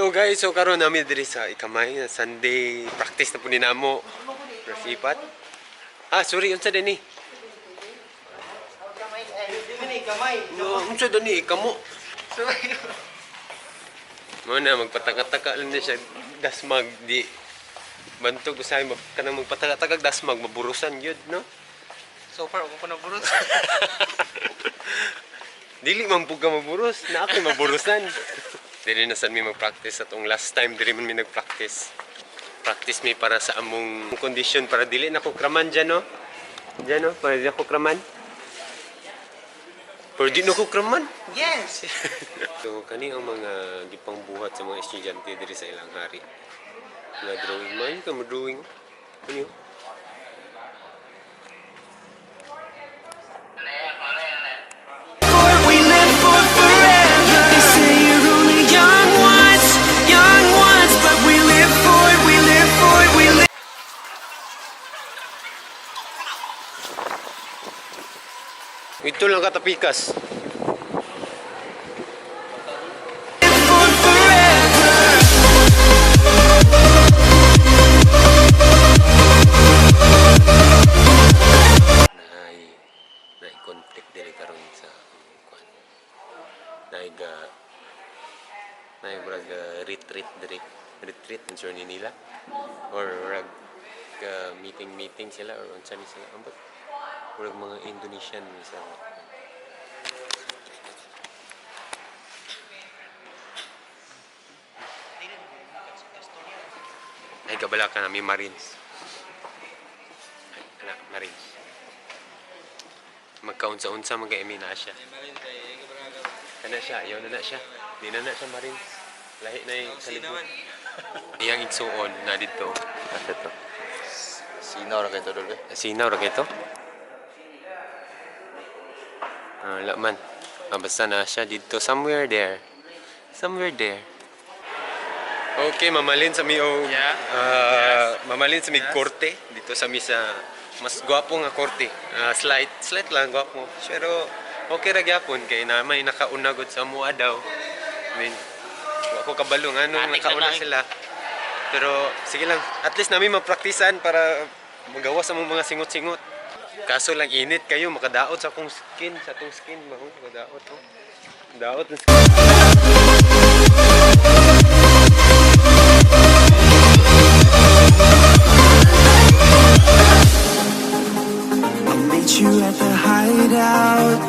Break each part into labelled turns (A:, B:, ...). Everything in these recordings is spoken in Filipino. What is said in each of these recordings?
A: Hello guys, so karon nami diri sa Ikamay Sunday practice na po ni namo. Rasipat. Ah, sorry unsa din ni?
B: Kamay.
A: Unsa din ni kamo? Mo na magpataka-taka lang ni siya dasmag di bantog usay kanang magpataka-taka dasmag maburusan gyud no?
B: So far ako na burot.
A: Dili man pug ka maburos, na ako maburusan. Dili na sad mi mag-practice atong last time diri man mi nag-practice. Practice mi para sa among condition para dili na ko kraman dyan no. Dyan no, para di ako kraman. Pero di na ko kraman.
B: Yes.
A: So kani ang mga gipang buhat sa mga estudyante diri sa ilang hari. Nga drawing man ka mo drawing. Ano? Ito lang katapikas. Nay conflict dili karon sa kuan. Nay retreat diri. Retreat ang journey nila or meeting sila or unsa ni sila ambot. Murag mga Indonesian sa ay kabala ka namin Marines. Ay, Marines. Magkaunsa-unsa magkaimi na siya. Kana siya, ayaw na siya. Di na siya Marines. Lahi na yung salibot. Iyang igsuon na dito. Asa to?
B: Sinaw ra kay to dol.
A: Sinaw ra kay to? Wala man. Basta na siya dito. Somewhere there. Okay, mamalin sa mi mamalin sa mi korte. Dito sa mi sa mas gwapo nga korte. Slight lang gwapo. Pero okay ra gyapon kay na may nakauna gud sa mua daw. I mean, ako kabalo nga nung nakauna sila. Pero sige lang, at least namin mapraktisan para magawa sa mga singot-singot. Kaso lang init kayo, makadaot sa akong skin, makadaot oh. Daot na skin.
C: I'll meet you at the hideout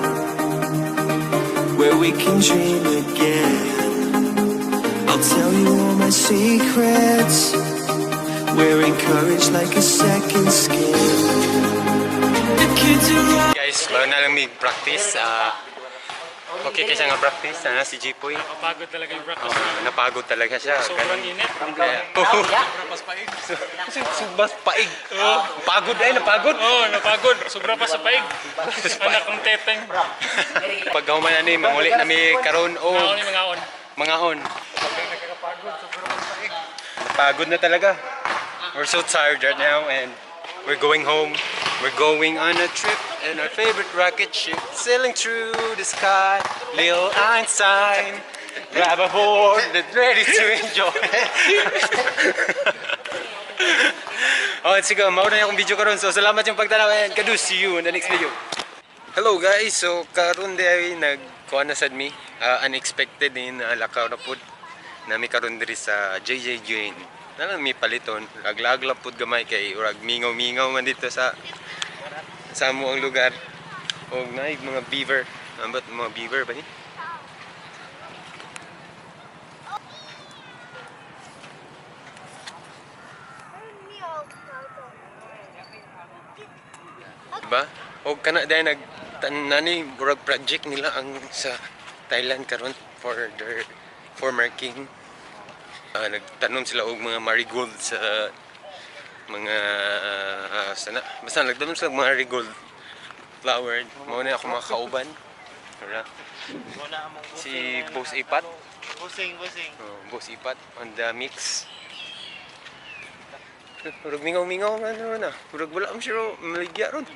C: where we can dream again. I'll tell you all my secrets. We're encouraged like a second skin.
A: Guys, bago na lang may practice. Okay kasi nga practice. Sana si Jipoy.
D: Napagod talaga yung practice.
A: Napagod talaga siya.
D: Sobrang init.
A: Subas paig. Subas paig. Pagod ay, napagod.
D: Oo, napagod. Sobra pa sa paig. Anak ng teteng.
A: Pag human na ni, manguli na may karon o mangaon. Napagod na talaga. We're so tired right now and we're going home. We're going on a trip in our favorite rocket ship, sailing through the sky. Lil Einstein, grab a board that's ready to enjoy. Oh, sige, mauna na akong video karon. So, salamat yung pagtanaw and kadu, see you in the next video. Hello guys, so karon day nagkuha na sad mi. Unexpected din lakaw na pud. Nami karon diri sa JJ Jane. Nalang mi paliton, laglag lang pud gamay kay urag mingaw-mingaw man dito sa amo ang lugar. Og naig mga beaver. Ambot mga beaver ba ni? Diba? Og kana dai nani urag project nila ang sa Thailand karon for their former king. Nagtanom sila og mga marigold sa mga sana basta nagtanom sila og marigold flower. Mao na ako mga kauban. Si Boss Ipat.
B: Busing.
A: Boss Ipat on the mix. Murag mingaw-mingaw man na. Murag wala man siya maligya ron.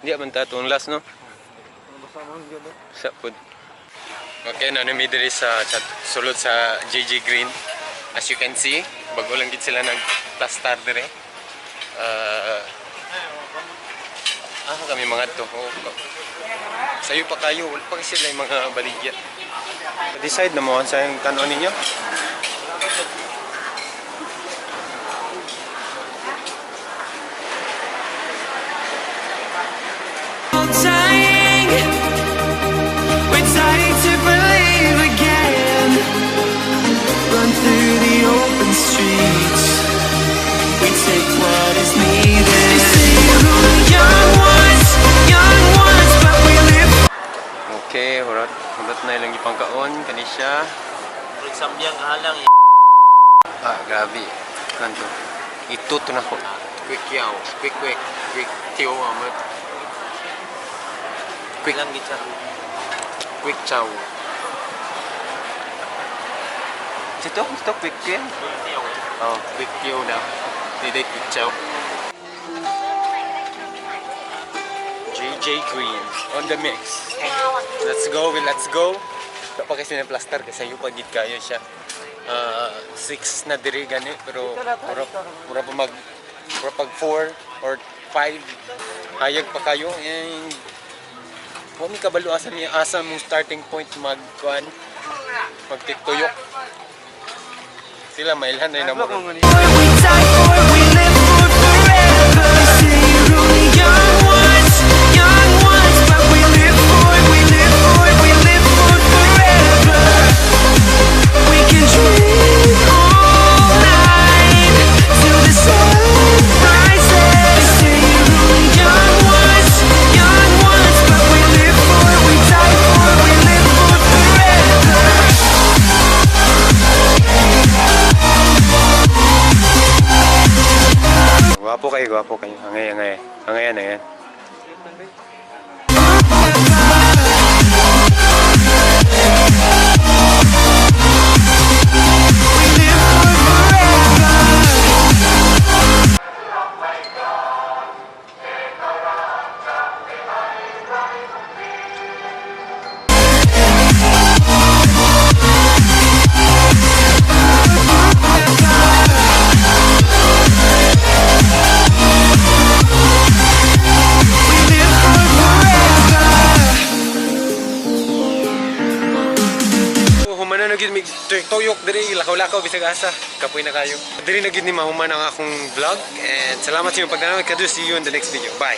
A: Di man tatong last no. Sa food. Okay, na nami diri sa sulod sa JJ Green. As you can see, bago lang gid sila nag-plaster dire. Kami mga to. Sayo pa kayo, wala pa sila yung mga baligya. Decide na mo sa yung tanong ninyo.
C: Dying, we're dying to believe again. Run through the open streets, we take what is needed. They say we're young ones, but we live.
A: Okay, hurat na ilang ipangkaon kanisya.
B: Sambyang halang
A: Grabe. Kanto. Ito to na ko. Quick yaw. Quick tiyo amat. Quick
B: lang gitsa.
A: quick chow. Ito quick tiyo. Oh, quick tiyo daw. Hindi quick chow. JJ Green on the mix. Let's go. Wala pa kasi na plaster kasi yung pagid kayo siya. 6 na diri gani pero mura pag 4 or 5 hayag pa kayo and kung kabalo asa mong starting point magtiktuyok sila mailhan na yun
C: We die for, we live for forever. They say we're only young ones, but we live for forever. We can dream all night till the sun rises. They say we're only young ones, but we live for, we die for, we live for forever.
A: Gwapo kayo. Angay. Humana na gid mig tuyok diri lakaw-lakaw bisag asa kapoy na kayo. Diri na gid ni mahuman ang akong vlog and salamat sa inyong pagtanaw. See you in the next video. Bye.